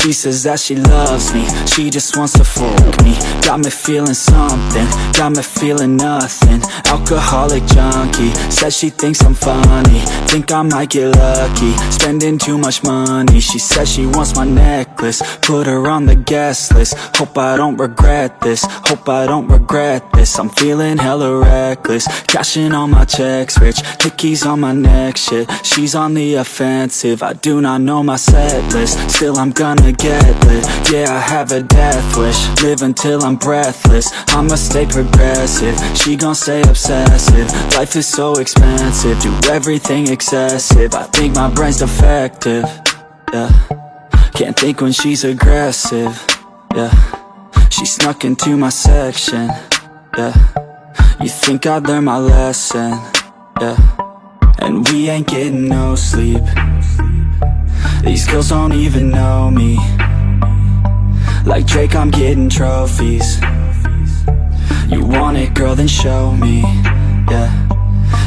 She says that she loves me, she just wants to fuck me. Got me feeling something, got me feeling nothing. Alcoholic junkie, says she thinks I'm funny. Think I might get lucky, spending too much money. She says she wants my necklace, put her on the guest list. Hope I don't regret this, hope I don't regret this. I'm feeling hella reckless, cashing all my checks rich. Hickeys on my neck, shit, she's on the offensive. I do not know my set list, still I'm gonna get lit. Yeah, I have a death wish, live until I'm breathless. I'ma stay progressive, she gon' stay obsessive. Life is so expensive, do everything excessive. I think my brain's defective, yeah. Can't think when she's aggressive, yeah. She snuck into my section, yeah. You think I'd learn my lesson, yeah. And we ain't getting no sleep. These girls don't even know me. Like Drake, I'm getting trophies. You want it, girl, then show me, yeah.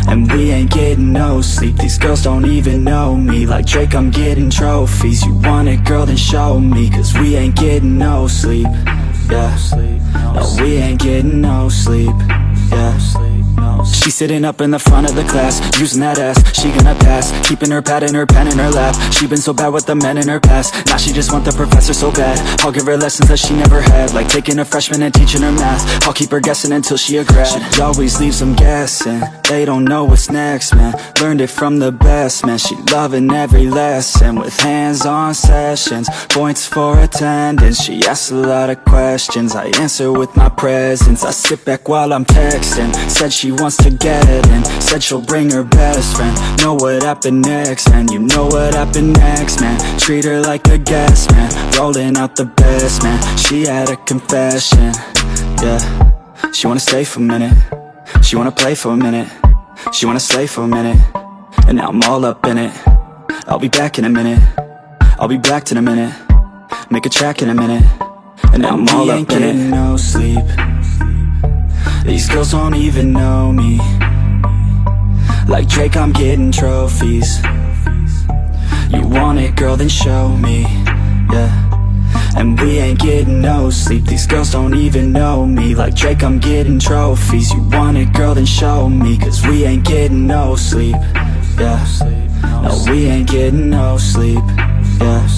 And we ain't getting no sleep. These girls don't even know me. Like Drake, I'm getting trophies. You want it, girl, then show me. Cause we ain't getting no sleep, yeah. No, we ain't getting no sleep, yeah. She's sitting up in the front of the class, using that ass, she gonna pass. Keeping her pad and her pen in her lap. She been so bad with the men in her past. Now she just want the professor so bad. I'll give her lessons that she never had, like taking a freshman and teaching her math. I'll keep her guessing until she a grad. She always leaves them guessing, they don't know what's next, man. Learned it from the best, man. She loving every lesson, with hands-on sessions, points for attendance. She asks a lot of questions, I answer with my presence. I sit back while I'm texting, said she wants to get in, said she'll bring her best friend. Know what happened next, man, you know what happened next, man. Treat her like a guest, man, rolling out the best, man. She had a confession, yeah. She wanna stay for a minute, she wanna play for a minute, she wanna slay for a minute, and now I'm all up in it. I'll be back in a minute, I'll be back in a minute, make a track in a minute, and now I'm all up in it. No sleep, these girls don't even know me. Like Drake, I'm getting trophies. You want it, girl, then show me, yeah. And we ain't getting no sleep. These girls don't even know me. Like Drake, I'm getting trophies. You want it, girl, then show me. Cause we ain't getting no sleep, yeah. No, we ain't getting no sleep, yeah.